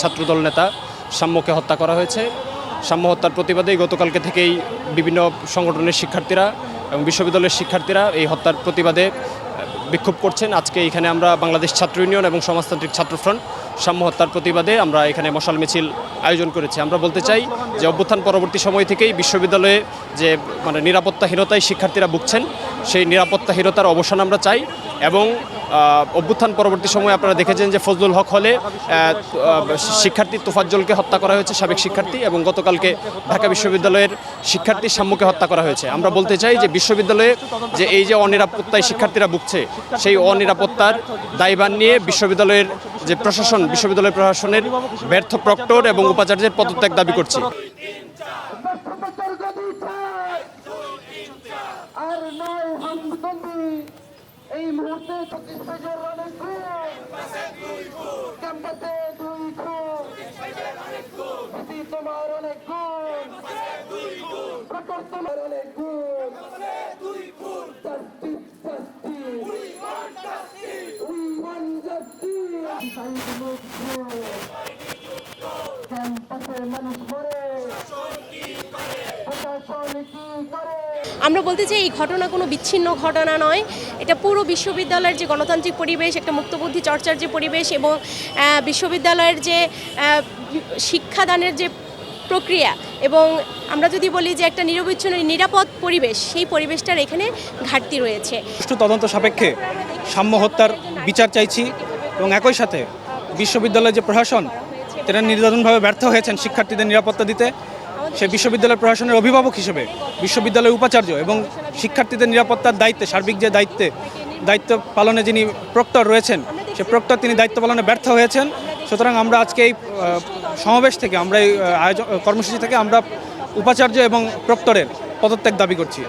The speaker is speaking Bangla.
ছাত্রদল নেতা সাম্যকে হত্যা করা হয়েছে। সাম্য হত্যার প্রতিবাদেই গতকালকে থেকেই বিভিন্ন সংগঠনের শিক্ষার্থীরা এবং বিশ্ববিদ্যালয়ের শিক্ষার্থীরা এই হত্যার প্রতিবাদে বিক্ষোভ করছেন। আজকে এখানে আমরা বাংলাদেশ ছাত্র ইউনিয়ন এবং সমাজতান্ত্রিক ছাত্রফ্রন্ট সাম্য হত্যার প্রতিবাদে আমরা এখানে মশাল মিছিল আয়োজন করেছি। আমরা বলতে চাই যে অভ্যুত্থান পরবর্তী সময় থেকেই বিশ্ববিদ্যালয়ে যে নিরাপত্তাহীনতায় শিক্ষার্থীরা ভুগছেন, সেই নিরাপত্তাহীনতার অবসান আমরা চাই। এবং অভ্যুত্থান পরবর্তী সময়ে আপনারা দেখেছেন যে ফজলুল হক হলে শিক্ষার্থী তোফাজ্জলকে হত্যা করা হয়েছে, সাবেক শিক্ষার্থী, এবং গতকালকে ঢাকা বিশ্ববিদ্যালয়ের শিক্ষার্থী সাম্যকে হত্যা করা হয়েছে। আমরা বলতে চাই যে বিশ্ববিদ্যালয়ে যে এই যে অনিরাপত্তায় শিক্ষার্থীরা ভুগছে, সেই অনিরাপত্তার দায়ভার নিয়ে বিশ্ববিদ্যালয়ের যে প্রশাসন, বিশ্ববিদ্যালয় প্রশাসনের ব্যর্থ প্রক্টর এবং উপাচার্যের পদত্যাগ দাবি করছি। এই মুহূর্তে 25 পেজের অনেক ক্যাম্পাসে 2 খুন, তোমার অনেক গুণ, প্রকট তোমার অনেক গুণ, justice justice, we want justice. ক্যাম্পাসে মানুষ মরে, প্রশাসন কি করে? আমরা বলতে চাই এই ঘটনা কোনো বিচ্ছিন্ন ঘটনা নয়, এটা পুরো বিশ্ববিদ্যালয়ের যে গণতান্ত্রিক পরিবেশ, একটা মুক্তবুদ্ধি চর্চার যে পরিবেশ এবং বিশ্ববিদ্যালয়ের যে শিক্ষাদানের যে প্রক্রিয়া, এবং আমরা যদি বলি যে একটা নিরবিচ্ছিন্ন নিরাপদ পরিবেশ, সেই পরিবেশটার এখানে ঘাটতি রয়েছে। সুষ্ঠু তদন্ত সাপেক্ষে সাম্য হত্যার বিচার চাইছি এবং একই সাথে বিশ্ববিদ্যালয়ের যে প্রশাসন, তারা নির্যাতনভাবে ব্যর্থ হয়েছেন শিক্ষার্থীদের নিরাপত্তা দিতে। সেই বিশ্ববিদ্যালয় প্রশাসনের অভিভাবক হিসেবে বিশ্ববিদ্যালয়ের উপাচার্য এবং শিক্ষার্থীদের নিরাপত্তার দায়িত্বে, সার্বিক যে দায়িত্ব পালনে যিনি প্রক্টর রয়েছেন, সে প্রক্টর তিনি দায়িত্ব পালনে ব্যর্থ হয়েছেন। সুতরাং আমরা আজকে এই সমাবেশ থেকে, আমরা এই কর্মসূচি থেকে আমরা উপাচার্য এবং প্রক্টরের পদত্যাগ দাবি করছি।